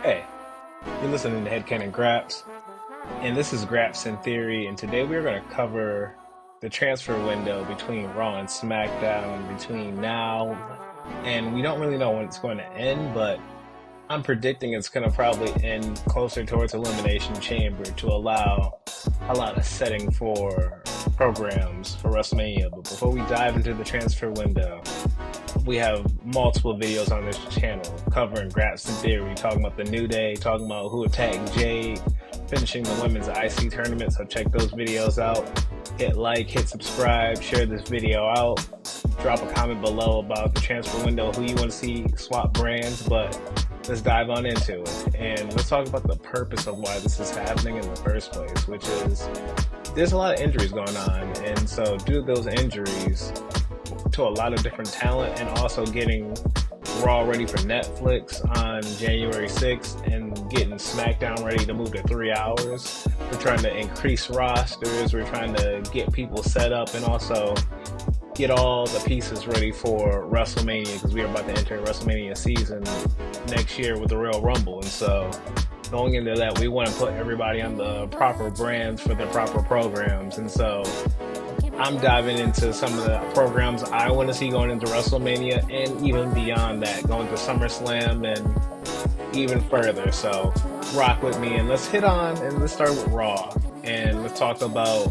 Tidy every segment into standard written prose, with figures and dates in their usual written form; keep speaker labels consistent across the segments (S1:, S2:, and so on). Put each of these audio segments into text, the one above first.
S1: Hey, you're listening to Headcanon Graps, and this is Graps Theory, and today we're going to cover the transfer window between Raw and SmackDown between now, and we don't really know when it's going to end, but I'm predicting it's going to probably end closer towards Elimination Chamber to allow a lot of setting for programs for WrestleMania. But before we dive into the transfer window, we have multiple videos on this channel covering Graps Theory, talking about the New Day, talking about who attacked Jade, finishing the women's IC tournament, so check those videos out. Hit like, hit subscribe, share this video out, drop a comment below about the transfer window, who you want to see swap brands, but let's dive on into it. And let's talk about the purpose of why this is happening in the first place, which is there's a lot of injuries going on, and so due to those injuries, to a lot of different talent, and also getting Raw ready for Netflix on January 6th and getting SmackDown ready to move to 3 hours. We're trying to increase rosters, we're trying to get people set up, and also get all the pieces ready for WrestleMania, because we are about to enter WrestleMania season next year with the Royal Rumble. And so going into that, we want to put everybody on the proper brands for their proper programs. And so I'm diving into some of the programs I want to see going into WrestleMania, and even beyond that, going to SummerSlam and even further. So rock with me, and let's hit on, and let's start with Raw, and let's talk about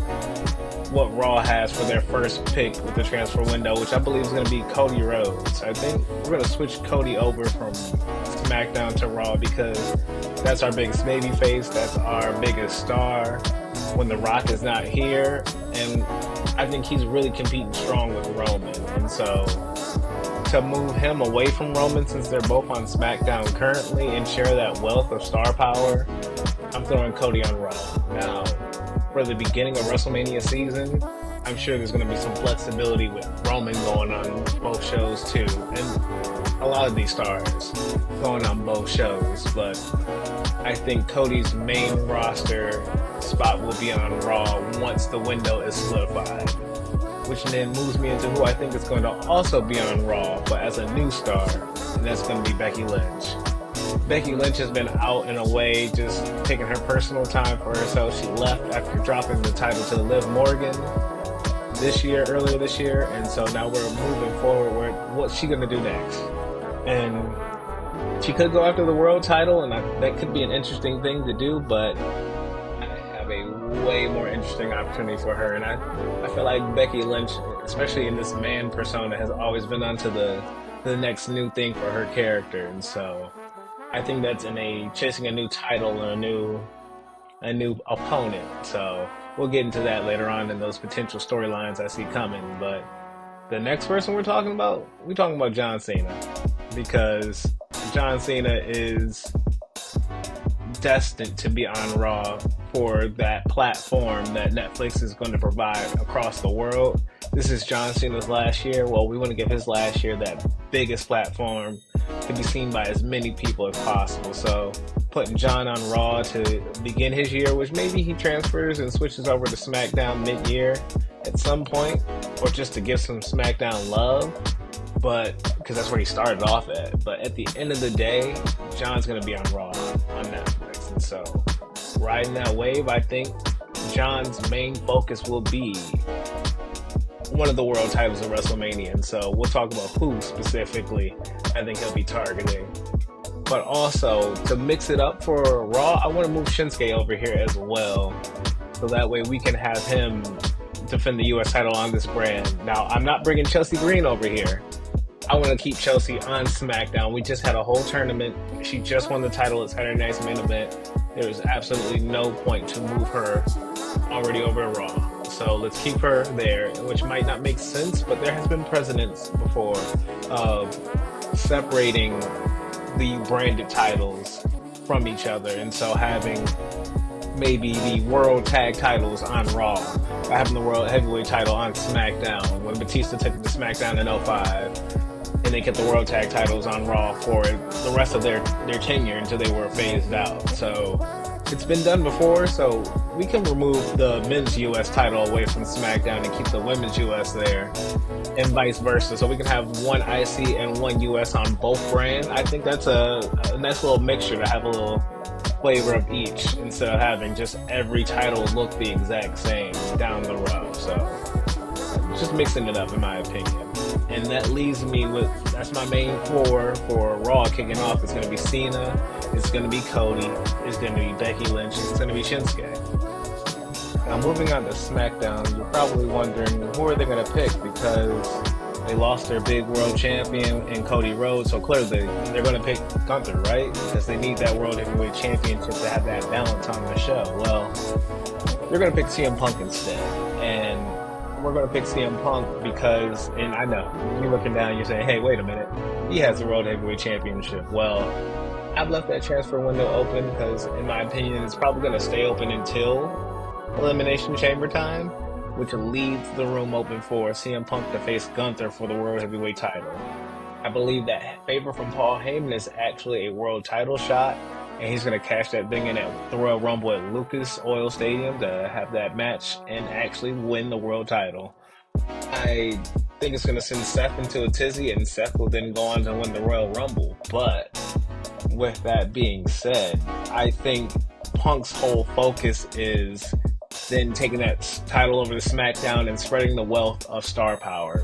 S1: what Raw has for their first pick with the transfer window, which I believe is going to be Cody Rhodes. I think we're going to switch Cody over from SmackDown to Raw because that's our biggest baby face, that's our biggest star when The Rock is not here, and I think he's really competing strong with Roman. And so to move him away from Roman, since they're both on SmackDown currently, and share that wealth of star power, I'm throwing Cody on Raw. Now, for the beginning of WrestleMania season, I'm sure there's going to be some flexibility with Roman going on both shows too, and a lot of these stars going on both shows, but I think Cody's main roster spot will be on Raw once the window is solidified, which then moves me into who I think is going to also be on Raw, but as a new star, and that's going to be Becky Lynch. Becky Lynch has been out and away, just taking her personal time for herself. She left after dropping the title to Liv Morgan earlier this year, and so now we're moving forward. What's she gonna do next? And she could go after the world title, and that could be an interesting thing to do, but I have a way more interesting opportunity for her, and I feel like Becky Lynch, especially in this man persona, has always been onto the next new thing for her character, and so I think that's in chasing a new title and a new opponent. So we'll get into that later on in those potential storylines I see coming. But the next person we're talking about John Cena, because John Cena is destined to be on Raw for that platform that Netflix is going to provide across the world. This is John Cena's last year. Well, we want to give his last year that biggest platform to be seen by as many people as possible. So putting John on Raw to begin his year, which maybe he transfers and switches over to SmackDown mid-year at some point, or just to give some SmackDown love, but because that's where he started off at. But at the end of the day, John's going to be on Raw on Netflix, and so riding that wave, I think John's main focus will be one of the world titles of WrestleMania, and so we'll talk about who specifically I think he'll be targeting. But also, to mix it up for Raw, I want to move Shinsuke over here as well, so that way we can have him defend the US title on this brand. Now, I'm not bringing Chelsea Green over here. I want to keep Chelsea on SmackDown. We just had a whole tournament. She just won the title at Saturday Night's Main Event. There was absolutely no point to move her already over to Raw. So let's keep her there, which might not make sense, but there has been precedents before of separating the branded titles from each other, and so having maybe the world tag titles on Raw, or having the world heavyweight title on SmackDown. When Batista took it to SmackDown in '05, and they kept the world tag titles on Raw for the rest of their tenure until they were phased out. So It's been done before, so we can remove the men's US title away from SmackDown and keep the women's US there, and vice versa. So we can have one IC and one US on both brands. I think that's a nice little mixture to have a little flavor of each instead of having just every title look the exact same down the row. So just mixing it up, in my opinion. And that leaves me with, that's my main four for Raw kicking off. It's going to be Cena, it's going to be Cody, it's going to be Becky Lynch, it's going to be Shinsuke. Now moving on to SmackDown, you're probably wondering who are they going to pick, because they lost their big world champion in Cody Rhodes, so clearly they're going to pick Gunther, right? Because they need that world heavyweight championship to have that balance on the show. Well, they're going to pick CM Punk instead, and we're going to pick CM Punk because, and I know, you're looking down, you're saying, hey, wait a minute, he has the World Heavyweight Championship. Well, I've left that transfer window open because, in my opinion, it's probably going to stay open until Elimination Chamber time, which leaves the room open for CM Punk to face Gunther for the World Heavyweight title. I believe that favor from Paul Heyman is actually a world title shot, and he's going to cash that thing in at the Royal Rumble at Lucas Oil Stadium to have that match and actually win the world title. I think it's going to send Seth into a tizzy, and Seth will then go on to win the Royal Rumble. But with that being said, I think Punk's whole focus is then taking that title over to SmackDown and spreading the wealth of star power.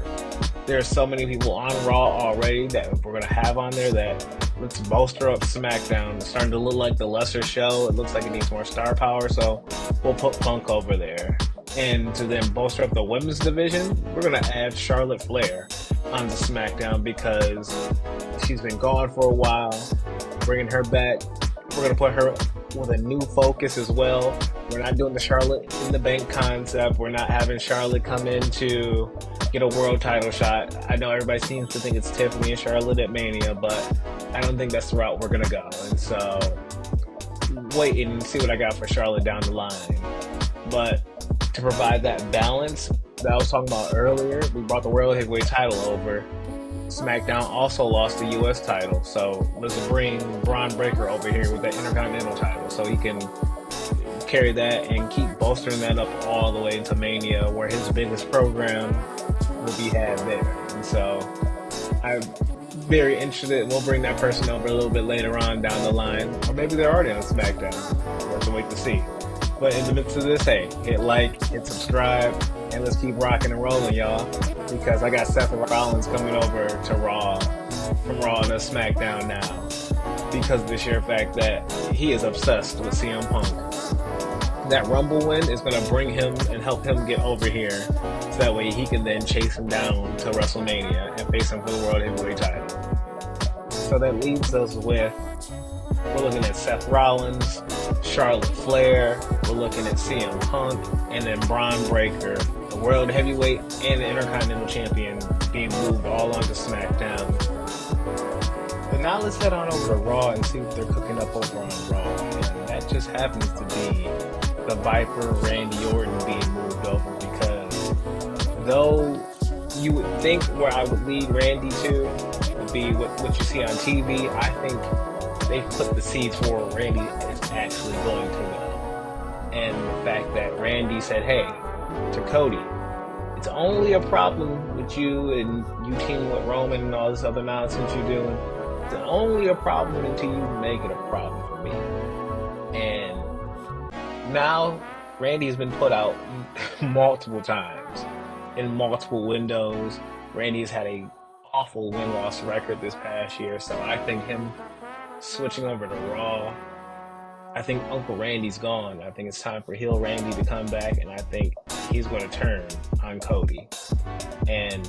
S1: There are so many people on Raw already that we're going to have on there that let's bolster up SmackDown. It's starting to look like the lesser show. It looks like it needs more star power, so we'll put Punk over there. And to then bolster up the women's division, we're going to add Charlotte Flair onto SmackDown because she's been gone for a while. Bringing her back, we're going to put her with a new focus as well. We're not doing the Charlotte in the Bank concept. We're not having Charlotte come in to get a world title shot. I know everybody seems to think it's Tiffany and Charlotte at Mania, but I don't think that's the route we're going to go. And so, wait and see what I got for Charlotte down the line. But to provide that balance that I was talking about earlier, we brought the World Heavyweight title over. SmackDown also lost the US title, so let's bring Braun Breaker over here with that Intercontinental title so he can carry that and keep bolstering that up all the way into Mania, where his biggest program will be had there. And so I'm very interested. We'll bring that person over a little bit later on down the line, or maybe they're already on SmackDown. We'll have to wait to see. But in the midst of this, hey, hit like, hit subscribe, and let's keep rocking and rolling, y'all. Because I got Seth Rollins coming over to Raw, from Raw to SmackDown now. Because of the sheer fact that he is obsessed with CM Punk. That Rumble win is going to bring him and help him get over here. So that way he can then chase him down to WrestleMania and face him for the World Heavyweight title. So that leaves us with, we're looking at Seth Rollins, Charlotte Flair, we're looking at CM Punk, and then Braun Breaker, the World Heavyweight and the Intercontinental Champion, being moved all onto SmackDown. But now let's head on over to Raw and see what they're cooking up over on Raw. And that just happens to be the Viper Randy Orton being moved over, because though you would think where I would lead Randy to would be what you see on TV, I think they've put the seeds for where Randy is actually going to go. And the fact that Randy said, hey, to Cody, it's only a problem with you and you teaming with Roman and all this other nonsense you're doing. It's only a problem until you make it a problem for me. And now Randy has been put out multiple times in multiple windows. Randy has had a awful win-loss record this past year, so I think him switching over to Raw, I think Uncle Randy's gone. I think it's time for heel Randy to come back, and I think he's going to turn on Cody. And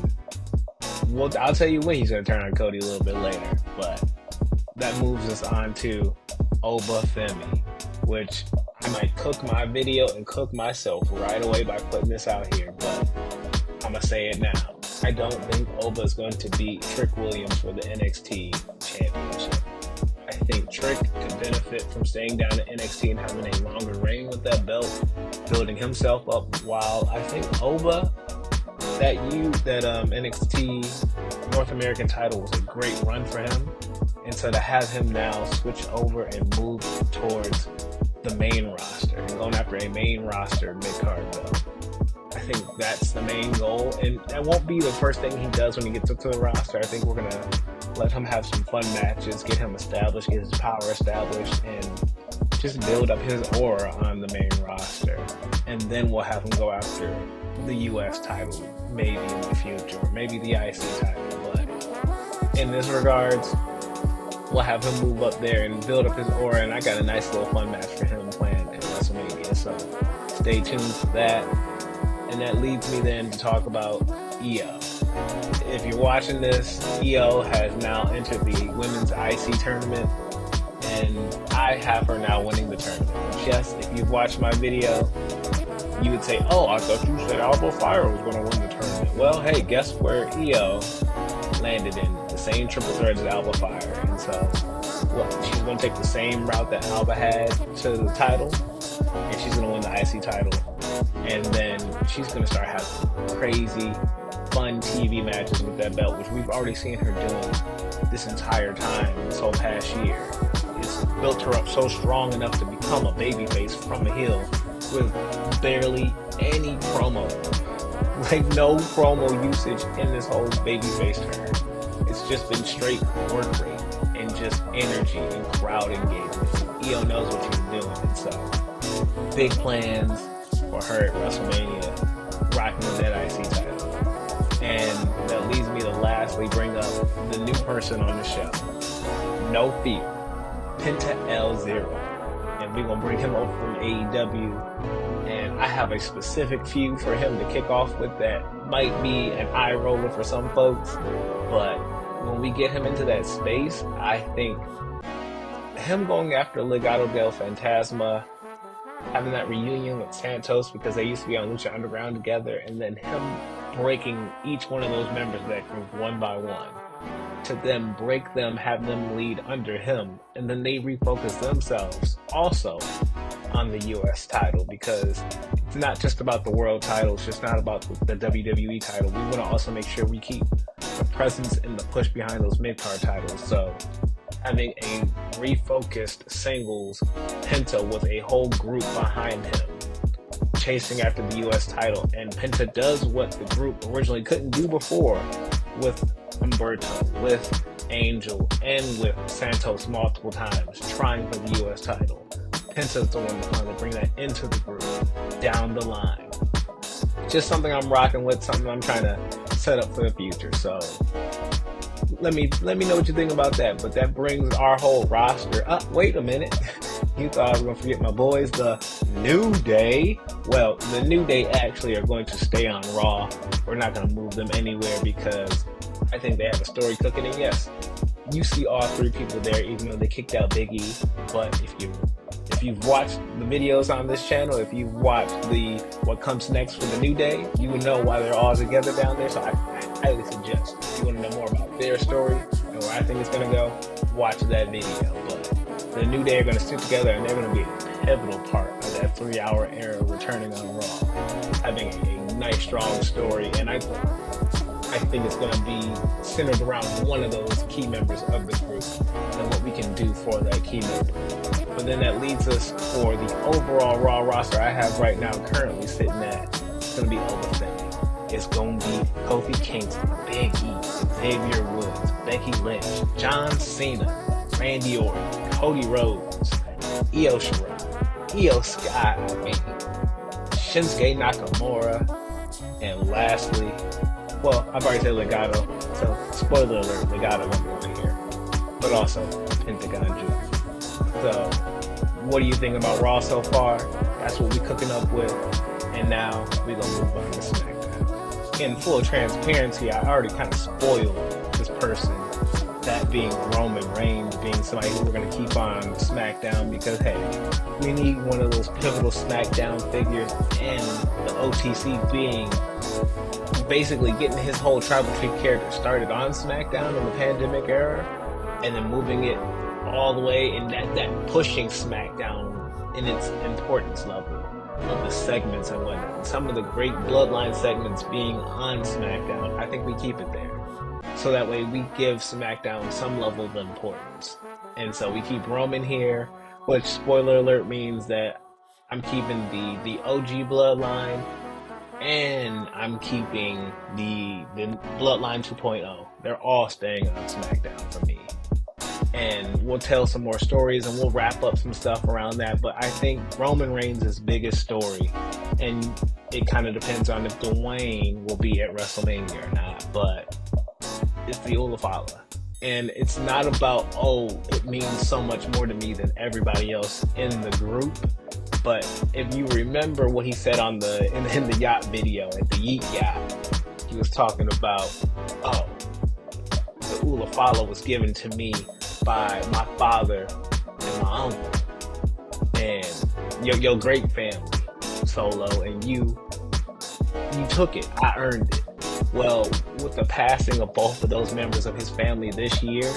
S1: I'll tell you when he's going to turn on Cody a little bit later, but that moves us on to Oba Femi, which I might cook my video and cook myself right away by putting this out here, but I'm going to say it now. I don't think Oba is going to beat Trick Williams for the NXT Championship. I think Trick could benefit from staying down at NXT and having a longer reign with that belt, building himself up, while I think Oba, that NXT North American title was a great run for him. And so to have him now switch over and move towards the main roster and going after a main roster mid-card belt. I think that's the main goal, and that won't be the first thing he does when he gets up to the roster. I think we're gonna let him have some fun matches, get him established, get his power established, and just build up his aura on the main roster. And then we'll have him go after the US title, maybe in the future, or maybe the IC title. But in this regards, we'll have him move up there and build up his aura, and I got a nice little fun match for him planned at WrestleMania, so stay tuned for that. And that leads me then to talk about Io. If you're watching this, Io has now entered the women's IC tournament, and I have her now winning the tournament. Yes, if you've watched my video, you would say, oh, I thought you said Alba Fire was going to win the tournament. Well, hey, guess where Io landed in? The same triple threat as Alba Fire. And so, she's going to take the same route that Alba had to the title, and she's going to win the IC title. And then she's going to start having crazy, fun TV matches with that belt, which we've already seen her doing this entire time, this whole past year. It's built her up so strong enough to become a babyface from a heel with barely any promo. Like, no promo usage in this whole babyface turn. It's just been straight work rate and just energy and crowd engagement. Io knows what she's doing, and so big plans for her at WrestleMania, rocking with that IC title. And that leads me to lastly bring up the new person on the show. No fear, Penta L0. And we're going to bring him over from AEW. And I have a specific feud for him to kick off with that might be an eye roller for some folks. But when we get him into that space, I think him going after Legado del Fantasma, having that reunion with Santos because they used to be on Lucha Underground together, and then him breaking each one of those members of that group one by one, to then break them, have them lead under him, and then they refocus themselves also on the US title, because it's not just about the world title, it's just not about the WWE title. We want to also make sure we keep the presence and the push behind those mid-card titles. So having a refocused singles Penta with a whole group behind him chasing after the US title, and Penta does what the group originally couldn't do before with Humberto, with Angel, and with Santos multiple times trying for the US title. Penta's the one to finally bring that into the group down the line. Just something I'm rocking with, something I'm trying to set up for the future. So let me know what you think about that. But that brings our whole roster up. Wait a minute. You thought I was going to forget my boys, the New Day. Well, the New Day actually are going to stay on Raw. We're not going to move them anywhere because I think they have a story cooking. And yes, you see all three people there, even though they kicked out Big E. But if you've watched the videos on this channel, if you've watched the what comes next for the New Day, you would know why they're all together down there. So I highly suggest, if you want to know more about their story and where I think it's going to go, watch that video. But the New Day are going to stick together, and they're going to be a pivotal part of that 3-hour era returning on Raw, having a nice, strong story. And I think it's going to be centered around one of those key members of the group and what we can do for that key member. But then that leads us for the overall Raw roster I have right now currently sitting at. It's going to be overthinking. It's going to be Kofi Kingston, Big E, Xavier Woods, Becky Lynch, John Cena, Randy Orton, Cody Rhodes, Io Shirai, Io Sky, Shinsuke Nakamura, and lastly, well, I've already said Legado, so spoiler alert, Legado won't be on here, but also Pentagon Jr. So, what do you think about Raw so far? That's what we're cooking up with, and now we're gonna move on to SmackDown. In full transparency, I already kind of spoiled this person, that being Roman Reigns, being somebody who we're gonna keep on SmackDown because hey, we need one of those pivotal SmackDown figures, and the OTC being basically getting his whole tribal chief character started on SmackDown in the pandemic era, and then moving it all the way, and that pushing SmackDown in its importance level of the segments and whatnot. Some of the great Bloodline segments being on SmackDown, I think we keep it there. So that way we give SmackDown some level of importance. And so we keep Roman here. which spoiler alert means that I'm keeping the OG bloodline and I'm keeping the bloodline 2.0. They're all staying on SmackDown for me. And we'll tell some more stories and we'll wrap up some stuff around that. But I think Roman Reigns' biggest story, and it kind of depends on if Dwayne will be at WrestleMania or not, but it's the Ulafala. And it's not about, oh, it means so much more to me than everybody else in the group. But if you remember what he said on in the yacht video at the Yeet Yacht, he was talking about, oh, the Ulafala was given to me by my father and my uncle and your great family, Solo, and you took it. I earned it. Well, with the passing of both of those members of his family this year,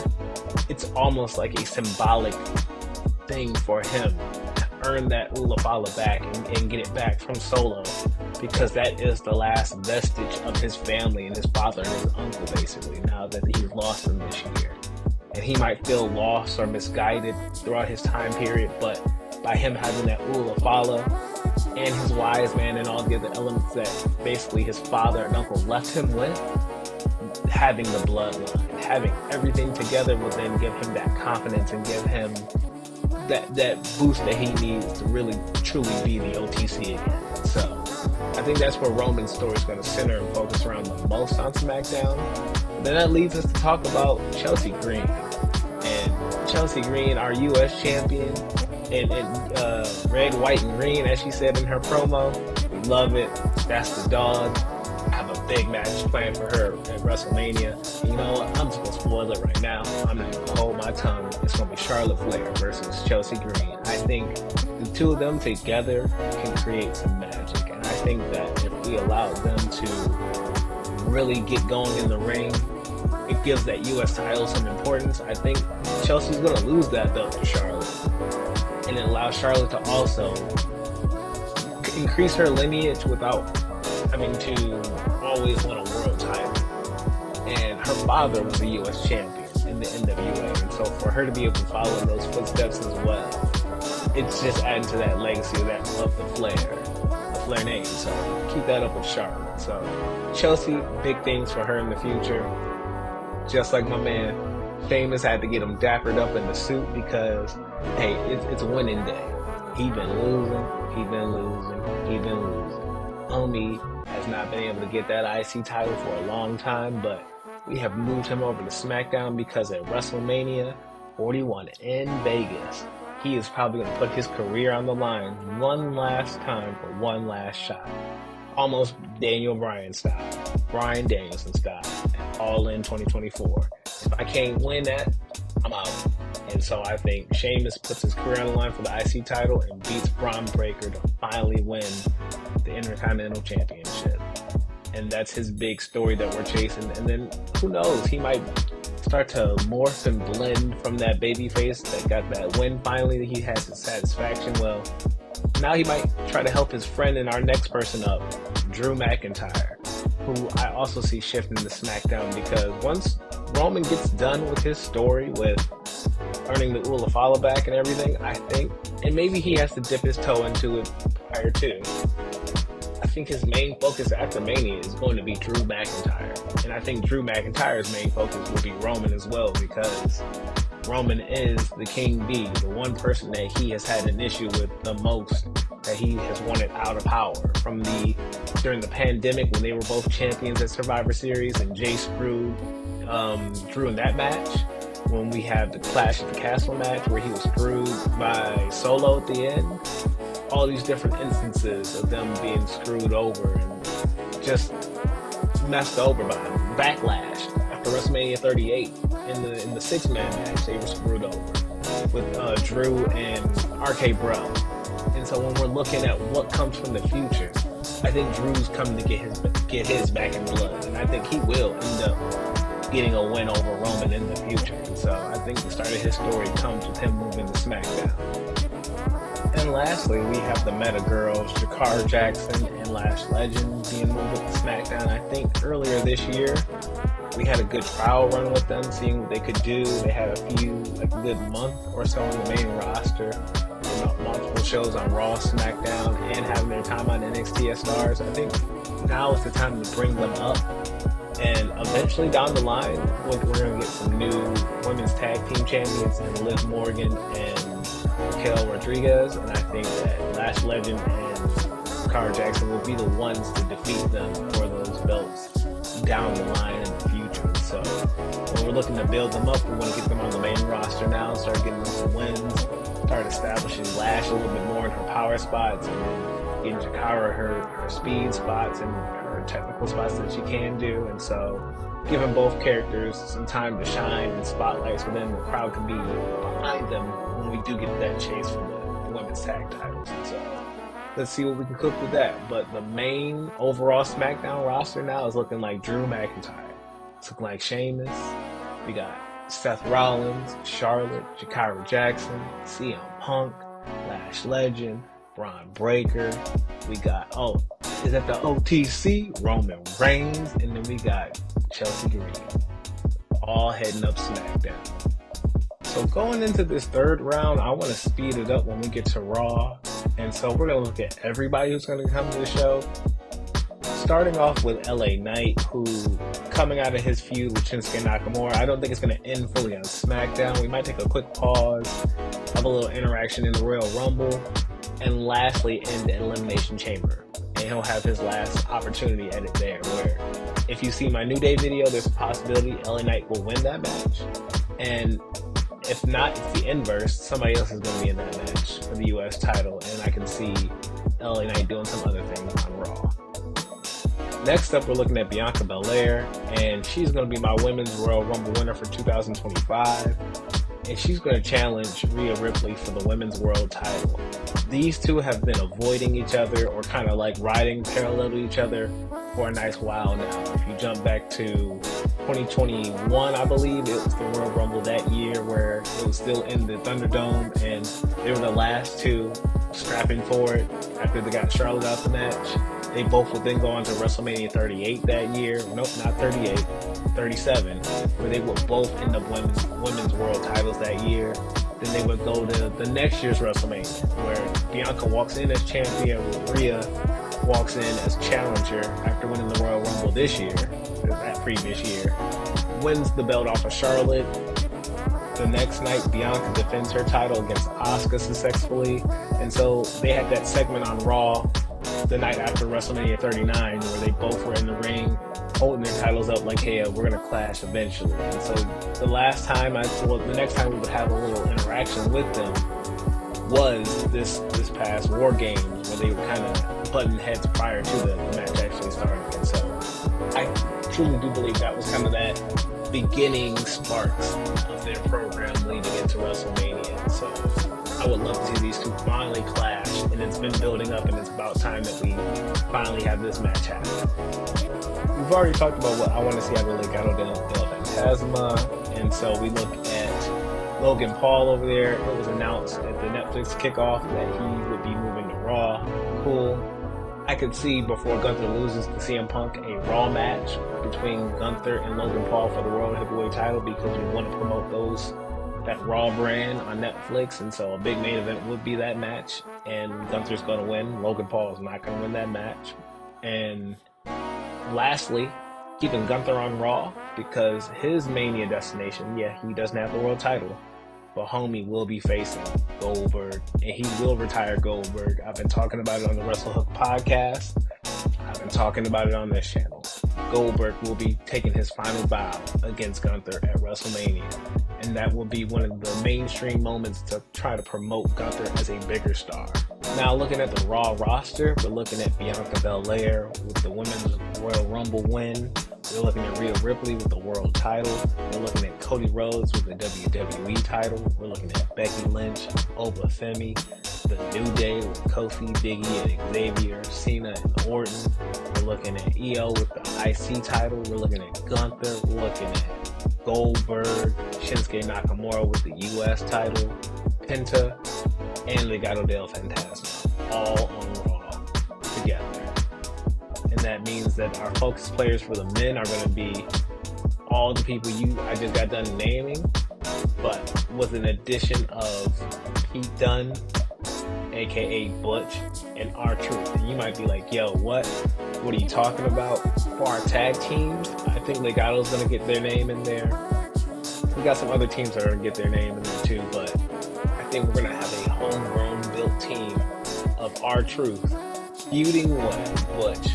S1: it's almost like a symbolic thing for him to earn that Ulafala back and get it back from Solo, because that is the last vestige of his family and his father and his uncle, basically, now that he's lost them this year. And he might feel lost or misguided throughout his time period, but by him having that Ulafala and his wise man and all the other elements that basically his father and uncle left him with, having the bloodline, having everything together will then give him that confidence and give him that boost that he needs to really truly be the OTC again. So I think that's where Roman's story is going to center and focus around the most on SmackDown. Then that leads us to talk about Chelsea Green. And Chelsea Green, our U.S. champion, in red, white, and green, as she said in her promo. We love it. That's the dog. I have a big match planned for her at WrestleMania. And you know what? I'm just going to spoil it right now. I'm not going to hold my tongue. It's going to be Charlotte Flair versus Chelsea Green. I think the two of them together can create some magic. And I think that if we allow them to really get going in the ring, it gives that U.S. title some importance. I think Chelsea's going to lose that belt to Charlotte. And it allows Charlotte to also increase her lineage without having to always win a world title. And her father was a U.S. champion in the NWA. And so for her to be able to follow in those footsteps as well, it's just adding to that legacy of the Flair name. So keep that up with Charlotte. So Chelsea, big things for her in the future. Just like my man Famous had to get him dappered up in the suit because, hey, it's a winning day. He been losing. Homie has not been able to get that IC title for a long time, but we have moved him over to SmackDown because at WrestleMania 41 in Vegas, he is probably going to put his career on the line one last time for one last shot. Almost Daniel Bryan style, Bryan Danielson style, All In 2024. If I can't win that, I'm out. And so I think Sheamus puts his career on the line for the IC title and beats Braun Breaker to finally win the Intercontinental Championship. And that's his big story that we're chasing. And then who knows, he might start to morph and blend from that babyface that got that win finally, that he has his satisfaction. Well, now he might try to help his friend and our next person up, Drew McIntyre, who I also see shifting to SmackDown, because once Roman gets done with his story with earning the Ulafala back and everything, I think, and maybe he has to dip his toe into it prior to, I think his main focus after Mania is going to be Drew McIntyre. And I think Drew McIntyre's main focus will be Roman as well, because Roman is the King Bee, the one person that he has had an issue with the most, that he has wanted out of power from during the pandemic when they were both champions at Survivor Series and Jay screwed Drew in that match. When we have the Clash at the Castle match where he was screwed by Solo at the end. All these different instances of them being screwed over and just messed over by him. Backlash after WrestleMania 38 in the six-man match, they were screwed over with Drew and RK Bro. And so when we're looking at what comes from the future, I think Drew's coming to get his back in blood, and I think he will end up getting a win over Roman in the future. And so I think the start of his story comes with him moving to SmackDown. And lastly, we have the Meta Girls, Jakar Jackson and Lash Legend being moved to SmackDown. I think earlier this year, We had a good trial run with them, seeing what they could do. They had a good month or so on the main roster, multiple shows on Raw, SmackDown, and having their time on NXT as stars. I think now is the time to bring them up. And eventually down the line, we're going to get some new women's tag team champions in Liv Morgan and Raquel Rodriguez. And I think that Lash Legend and Cara Jackson will be the ones to defeat them for those belts down the line in the future. So when we're looking to build them up, we want to get them on the main roster now, start getting them some wins, start establishing Lash a little bit more in her power spots, and getting Jakara her speed spots and her technical spots that she can do. And so giving both characters some time to shine and spotlights, so then the crowd can be behind them when we do get that chase for the women's tag titles. And so let's see what we can cook with that. But the main overall SmackDown roster now is looking like Drew McIntyre. It's looking like Sheamus. We got Seth Rollins, Charlotte, Jakara Jackson, CM Punk, Lash Legend, Braun Breaker. We got, is that the OTC? Roman Reigns. And then we got Chelsea Green. All heading up SmackDown. So going into this third round, I want to speed it up when we get to Raw. And so we're going to look at everybody who's going to come to the show. Starting off with LA Knight, who coming out of his feud with Shinsuke Nakamura, I don't think it's going to end fully on SmackDown. We might take a quick pause, have a little interaction in the Royal Rumble, and lastly end the Elimination Chamber. And he'll have his last opportunity at it there, where if you see my New Day video, there's a possibility LA Knight will win that match. And if not, it's the inverse. Somebody else is going to be in that match for the U.S. title, and I can see LA Knight doing some other things on Raw. Next up, we're looking at Bianca Belair, and she's going to be my Women's Royal Rumble winner for 2025, and she's going to challenge Rhea Ripley for the Women's World title. These two have been avoiding each other, or kind of like riding parallel to each other for a nice while now. If you jump back to 2021, I believe, it was the Royal Rumble that year where it was still in the Thunderdome, and they were the last two scrapping for it after they got Charlotte out the match. They both would then go on to WrestleMania 38 that year. Nope, not 38, 37, where they would both end up women's world titles that year. Then they would go to the next year's WrestleMania, where Bianca walks in as champion, Rhea walks in as challenger after winning the Royal Rumble this year, that previous year, wins the belt off of Charlotte. The next night, Bianca defends her title against Asuka successfully. And so they had that segment on Raw the night after WrestleMania 39, where they both were in the ring holding their titles up like, hey, we're going to clash eventually. And so the next time we would have a little interaction with them was this past War Games, where they were kind of butting heads prior to the match actually starting. And so I truly do believe that was kind of that beginning sparks of their program leading into WrestleMania. And so I would love to see these two finally clash, and it's been building up, and it's about time that we finally have this match happen. We've already talked about what I want to see out of Legado del Fantasma, and so we look at Logan Paul over there. It was announced at the Netflix kickoff that he would be moving to Raw. Cool. I could see before Gunther loses to CM Punk a Raw match between Gunther and Logan Paul for the World Heavyweight title, because we want to promote that Raw brand on Netflix, and so a big main event would be that match, and Gunther's going to win. Logan Paul is not going to win that match. And lastly, keeping Gunther on Raw, because his Mania destination, he doesn't have the world title, but homie will be facing Goldberg, and he will retire Goldberg. I've been talking about it on the WrestleHook podcast. I've been talking about it on this channel. Goldberg will be taking his final bow against Gunther at WrestleMania, and that will be one of the mainstream moments to try to promote Gunther as a bigger star. Now, looking at the Raw roster, we're looking at Bianca Belair with the Women's Royal Rumble win. We're looking at Rhea Ripley with the world title. We're looking at Cody Rhodes with the WWE title. We're looking at Becky Lynch, Oba Femi, the New Day with Kofi, Biggie, and Xavier, Cena, and Orton. We're looking at EO with the IC title. We're looking at Gunther. We're looking at Goldberg, Shinsuke Nakamura with the US title, Penta, and Legado del Fantasma, all on Raw together. And that means that our focus players for the men are going to be all the people I just got done naming, but with an addition of Pete Dunne, aka Butch, and R-Truth. And you might be like, yo, what are you talking about? For our tag teams, I think Legato's gonna get their name in there. We got some other teams that are gonna get their name in there too, but I think we're gonna have a homegrown built team of R-Truth feuding with Butch,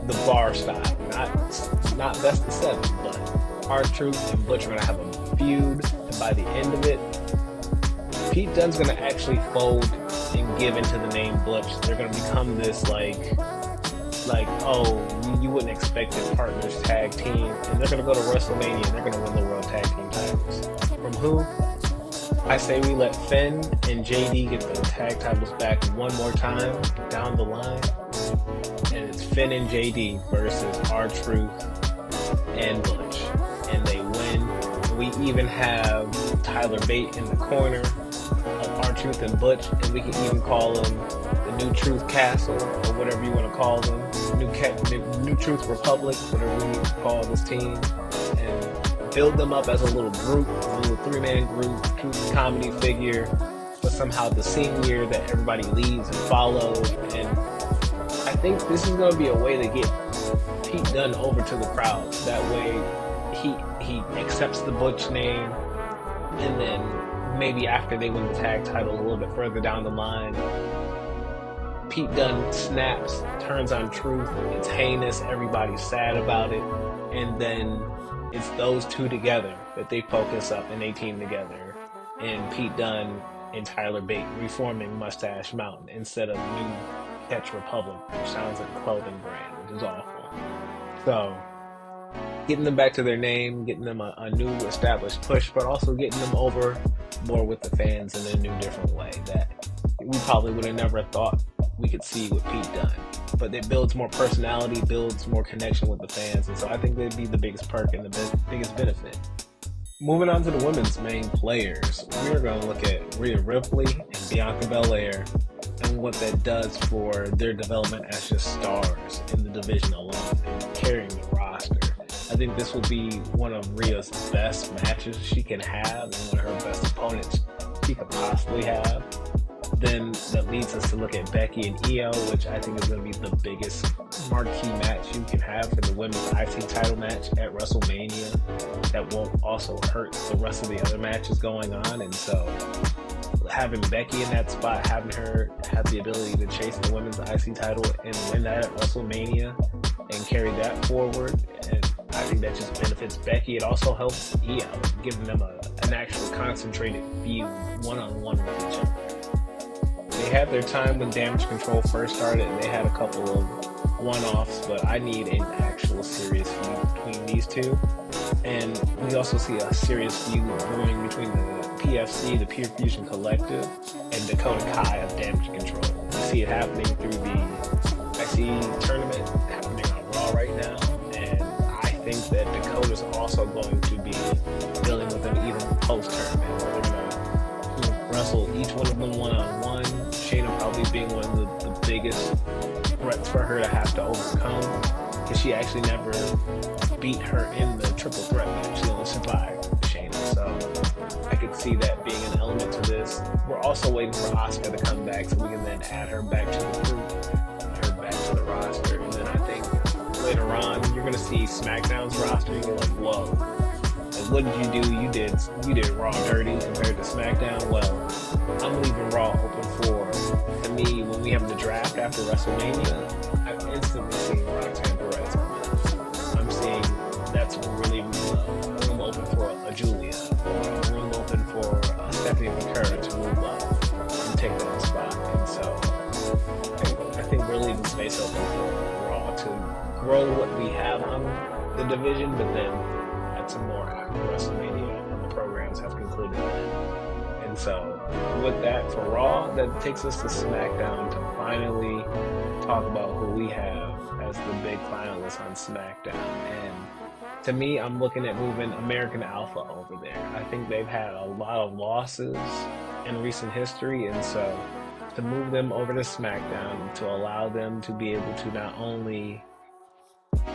S1: the bar style, not best of 7, but R-Truth and Butch are gonna have a feud, and by the end of it, Pete Dunne's gonna actually fold and give into the name Butch. They're gonna become this like you wouldn't expect it partners tag team, and they're gonna go to WrestleMania and they're gonna win the World Tag Team titles. From who? I say we let Finn and JD get the tag titles back one more time down the line, and it's Finn and JD versus R-Truth and Butch, and they win. We even have Tyler Bate in the corner of R-Truth and Butch, and we can even call them the New Truth Castle, or whatever you want to call them, New Truth Republic, whatever we call this team, and build them up as a little group, a little 3-man group, Truth comedy figure, but somehow the senior that everybody leads and follows. And I think this is going to be a way to get Pete Dunne over to the crowd. That way he accepts the Butch name, and then maybe after they win the tag title a little bit further down the line, Pete Dunne snaps, turns on Truth, it's heinous, everybody's sad about it, and then it's those two together that they focus up and they team together, and Pete Dunne and Tyler Bate reforming Mustache Mountain instead of New Catch Republic, which sounds like a clothing brand, which is awful. So, getting them back to their name, getting them a new established push, but also getting them over more with the fans in a new, different way that we probably would have never thought we could see with Pete Dunne. But it builds more personality, builds more connection with the fans, and so I think they'd be the biggest perk and the biggest benefit. Moving on to the women's main players, we're going to look at Rhea Ripley and Bianca Belair and what that does for their development as just stars in the division alone and carrying the roster. I think this will be one of Rhea's best matches she can have and one of her best opponents she could possibly have. Then that leads us to look at Becky and Io, which I think is going to be the biggest marquee match you can have for the women's IC title match at WrestleMania. That won't also hurt the rest of the other matches going on, and so having Becky in that spot, having her have the ability to chase the women's IC title and win that at WrestleMania and carry that forward, and I think that just benefits Becky. It also helps Io, giving them an actual concentrated feud one-on-one with each other. They had their time when Damage Control first started, and they had a couple of one-offs, but I need an actual serious feud between these two. And we also see a serious feud brewing between the PFC, the Pure Fusion Collective, and Dakota Kai of Damage Control. We see it happening through the IC tournament happening on Raw right now, and I think that Dakota's also going to be dealing with them even post-tournament, where they're going to wrestle each one of them one-on-one. Shayna probably being one of the biggest threats for her to have to overcome, because she actually never beat her in the triple threat match. She only survived Shayna, so I could see that being an element to this. We're also waiting for Asuka to come back so we can then add her back to the group, add her back to the roster, and then I think later on you're going to see SmackDown's roster and you're like, whoa, like, what did you do? You did Raw dirty compared to SmackDown. Well, I'm leaving Raw open for, to me, when we have the draft after WrestleMania, I've instantly seen Roxanne Perez on this. I'm seeing that's really a room open for a Julia, or a room open for Stephanie McCurry to move up and take that spot. And so I think we're leaving space open for Raw to grow what we have on the division, but then add some more after WrestleMania and the programs have concluded. And so with that for Raw, that takes us to SmackDown to finally talk about who we have as the big finalists on SmackDown. And to me, I'm looking at moving American Alpha over there. I think they've had a lot of losses in recent history, and so to move them over to SmackDown to allow them to be able to not only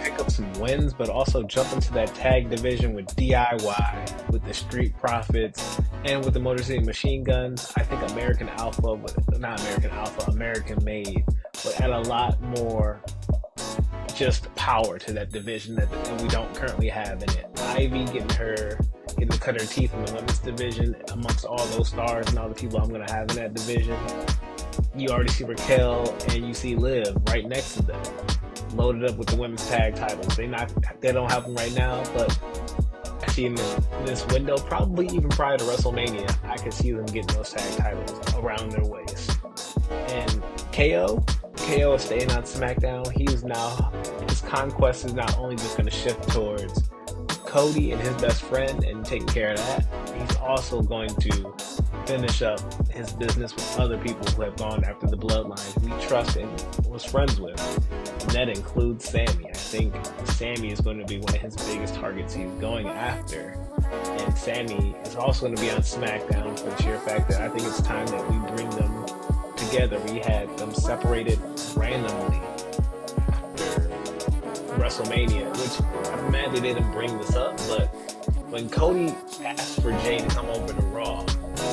S1: pick up up some wins, but also jump into that tag division with DIY, with the Street Profits, and with the Motor City Machine Guns. I think American Made would add a lot more just power to that division that we don't currently have in it. Ivy getting to cut her teeth in the women's division amongst all those stars and all the people I'm going to have in that division. You already see Raquel and you see Liv right next to them, loaded up with the women's tag titles. They don't have them right now, but I see in this window, probably even prior to WrestleMania, I could see them getting those tag titles around their waist. And KO is staying on SmackDown. His conquest is not only just going to shift towards Cody and his best friend and taking care of that, he's also going to finish up his business with other people who have gone after the bloodlines we trust and was friends with. And that includes Sammy. I think Sammy is going to be one of his biggest targets he's going after. And Sammy is also going to be on SmackDown for the sheer fact that I think it's time that we bring them together. We had them separated randomly after WrestleMania, which I'm mad they didn't bring this up, but when Cody asked for Jay to come over to Raw,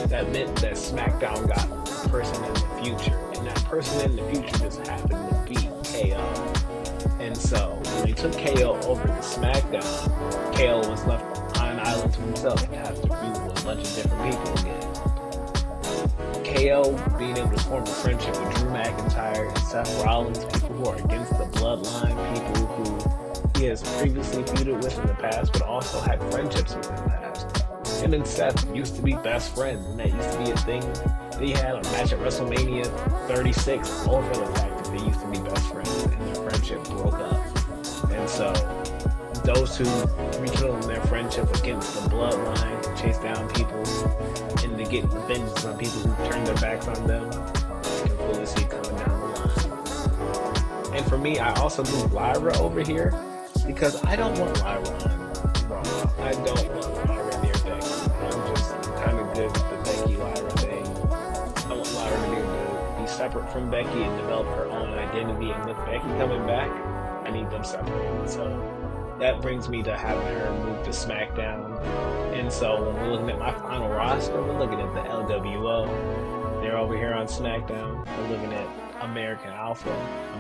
S1: that meant that SmackDown got a person in the future, and that person in the future just happened to be KO. And so when they took KO over to SmackDown, KO was left on an island to himself and have to be with a bunch of different people again. KO being able to form a friendship with Drew McIntyre and Seth Rollins, people who are against the bloodline, people who he has previously feuded with in the past, but also had friendships with in the past. Him and Seth used to be best friends, and that used to be a thing that he had on a match at WrestleMania 36 over the fact that they used to be best friends and their friendship broke up. And so those two rekindling their friendship against the bloodline to chase down people and to get vengeance on people who turned their backs on them, you can fully see coming down the line. And for me, I also move Lyra over here because I don't want Lyra on Raw. I don't want Lyra near Becky. I'm just kind of good with the Becky Lyra thing. I want Lyra to be separate from Becky and develop her own identity. And with Becky coming back, I need them separated. So that brings me to having her move to SmackDown. And so when we're looking at my final roster, we're looking at the LWO. They're over here on SmackDown. We're looking at American Alpha,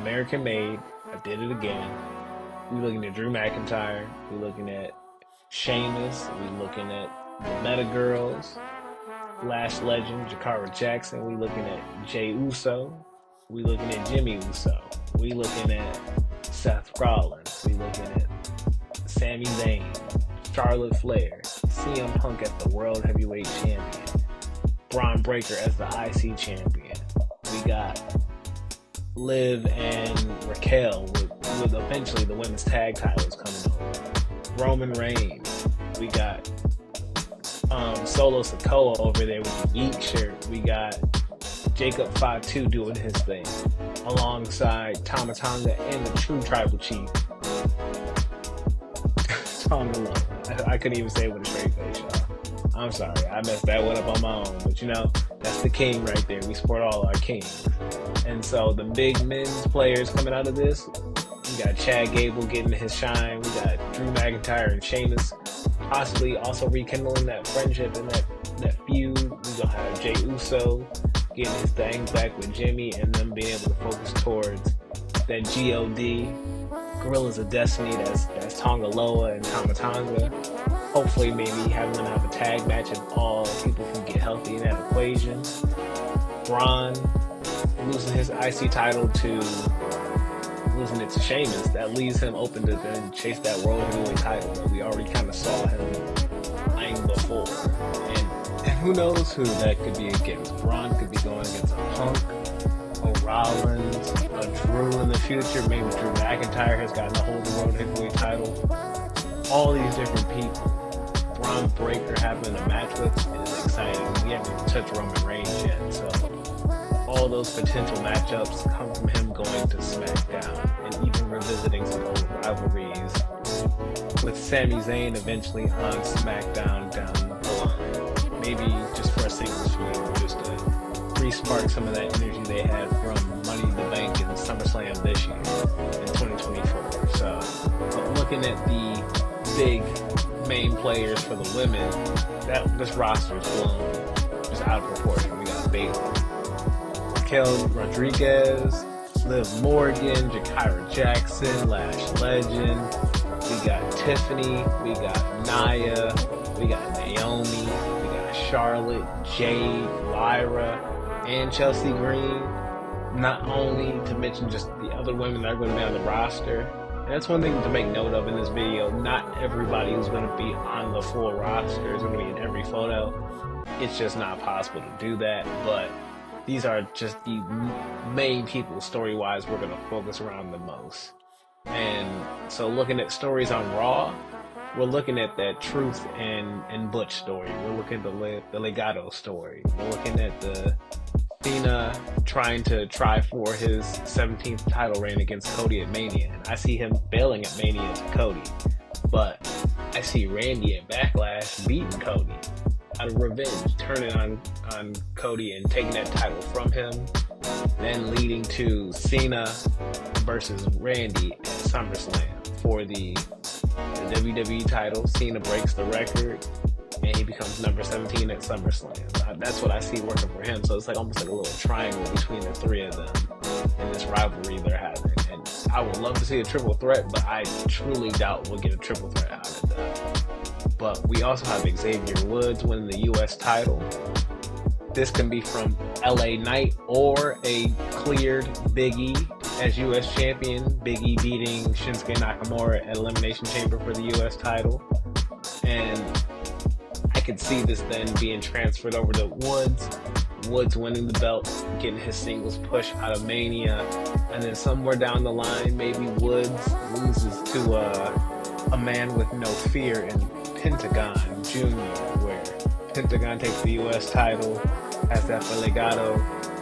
S1: American Made. I did it again. We're looking at Drew McIntyre. We're looking at Sheamus. We're looking at the Meta Girls, Lash Legend, Jakara Jackson. We're looking at Jey Uso. We're looking at Jimmy Uso. We're looking at Seth Rollins. We're looking at Sami Zayn, Charlotte Flair, CM Punk as the World Heavyweight Champion, Braun Breaker as the IC Champion. We got Liv and Raquel with eventually the women's tag titles coming over. Roman Reigns. We got Solo Sikoa over there with the Yeet shirt. We got Jacob Fatu doing his thing alongside Tama Tonga and the true tribal chief, Tonga Love. I couldn't even say it with a straight face, y'all. I'm sorry, I messed that one up on my own, but you know, that's the king right there. We support all our kings. And so the big men's players coming out of this, we got Chad Gable getting his shine. We got Drew McIntyre and Sheamus possibly also rekindling that friendship and that feud. We gonna have Jey Uso getting his thing back with Jimmy and them being able to focus towards that GOD, Gorillas of Destiny, that's Tonga Loa and Tama Tonga. Hopefully maybe having them have a tag match and all people can get healthy in that equation. Braun losing his IC title to losing it to Sheamus, that leaves him open to then chase that World Heavyweight title that we already kind of saw him eyeing before. And who knows who that could be against. Braun could be going against a Punk, a Rollins, a Drew in the future. Maybe Drew McIntyre has gotten a hold of the World Heavyweight title. All these different people. Braun Breaker having a match with is exciting. We haven't even touched Roman Reigns yet, so all those potential matchups come from him going to SmackDown and even revisiting some old rivalries with Sami Zayn eventually on SmackDown down the line. Maybe just for a singles feud, just to re-spark some of that energy they had from Money in the Bank and SummerSlam this year in 2024. So, but looking at the big main players for the women, this roster is blown just out of proportion. We got Bayley, Raquel Rodriguez, Liv Morgan, Jakira Jackson, Lash Legend. We got Tiffany, we got Nia, we got Naomi, we got Charlotte, Jade, Lyra, and Chelsea Green. Not only to mention just the other women that are going to be on the roster. And that's one thing to make note of in this video. Not everybody who's going to be on the full roster is going to be in every photo. It's just not possible to do that. But these are just the main people, story-wise, we're going to focus around the most. And so looking at stories on Raw, we're looking at that Truth and Butch story. We're looking at the Legado story. We're looking at the Cena trying to try for his 17th title reign against Cody at Mania. And I see him failing at Mania to Cody. But I see Randy at Backlash beating Cody out of revenge, turning on Cody and taking that title from him. Then leading to Cena versus Randy at SummerSlam for the WWE title. Cena breaks the record and he becomes number 17 at SummerSlam. That's what I see working for him. So it's like almost like a little triangle between the three of them in this rivalry they're having. And I would love to see a triple threat, but I truly doubt we'll get a triple threat out of that. But we also have Xavier Woods winning the US title. This can be from LA Knight or a cleared Big E as US champion. Big E beating Shinsuke Nakamura at Elimination Chamber for the US title. And I could see this then being transferred over to Woods. Woods winning the belt, getting his singles push out of Mania. And then somewhere down the line, maybe Woods loses to a man with no fear in Pentagon Jr., where Pentagon takes the US title, has that for Legado,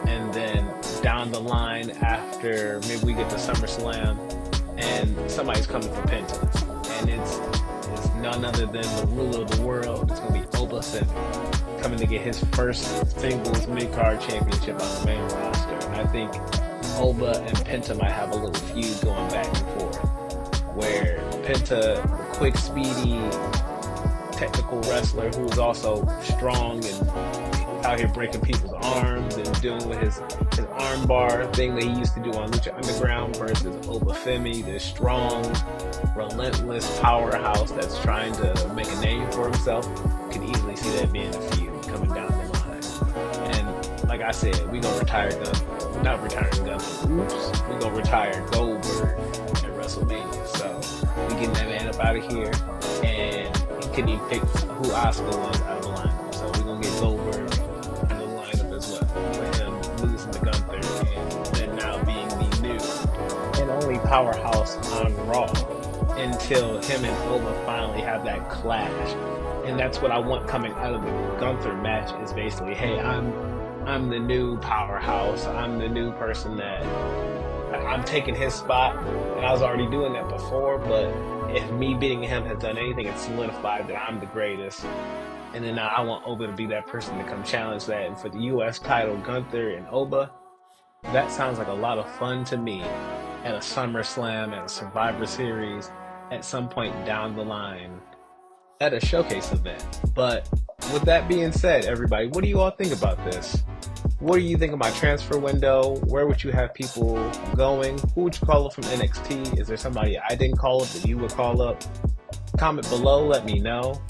S1: and then down the line after maybe we get to SummerSlam and somebody's coming for Penta, and it's none other than the ruler of the world. It's going to be Oba Femi coming to get his first singles mid-card championship on the main roster. And I think Oba and Penta might have a little feud going back and forth, where Penta, the quick, speedy, technical wrestler who is also strong and out here breaking people's arms and doing with his arm bar thing that he used to do on Lucha Underground, versus Oba Femi, this strong, relentless powerhouse that's trying to make a name for himself. Could easily see that being a feud coming down the line. And like I said, we gonna retire not retiring Gunther. We gonna retire Goldberg at WrestleMania. So we getting that man up out of here, and he couldn't even pick who Asuka was out of the lineup. So we gonna get Goldberg in the lineup as well, with him losing to Gunther and then now being the new and only powerhouse on Raw until him and Oba finally have that clash. And that's what I want coming out of the Gunther match, is basically, hey, I'm the new powerhouse. I'm the new person that I'm taking his spot, and I was already doing that before, but if me beating him has done anything, it's solidified that I'm the greatest. And then now I want Oba to be that person to come challenge that. And for the US title, Gunther and Oba, that sounds like a lot of fun to me at a SummerSlam, at a Survivor Series, at some point down the line, at a showcase event. But with that being said, everybody, what do you all think about this? What do you think of my transfer window? Where would you have people going? Who would you call up from NXT? Is there somebody I didn't call up that you would call up? Comment below, let me know.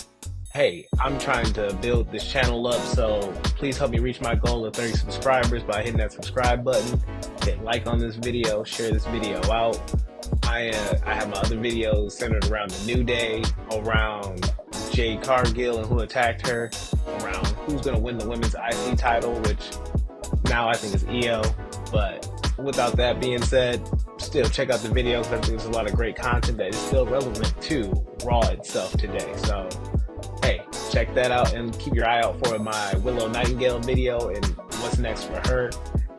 S1: Hey, I'm trying to build this channel up, so please help me reach my goal of 30 subscribers by hitting that subscribe button. Hit like on this video, share this video out. I have my other videos centered around the New Day, around Jade Cargill and who attacked her, around who's going to win the women's IC title, which now I think is EO. But without that being said, still check out the videos. I think there's a lot of great content that is still relevant to Raw itself today. So hey, check that out and keep your eye out for my Willow Nightingale video and what's next for her.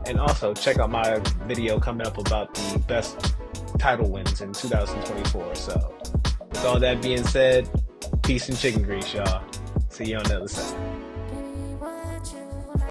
S1: And also check out my video coming up about the best title wins in 2024. So with all that being said, peace and chicken grease, y'all. See you on the other side.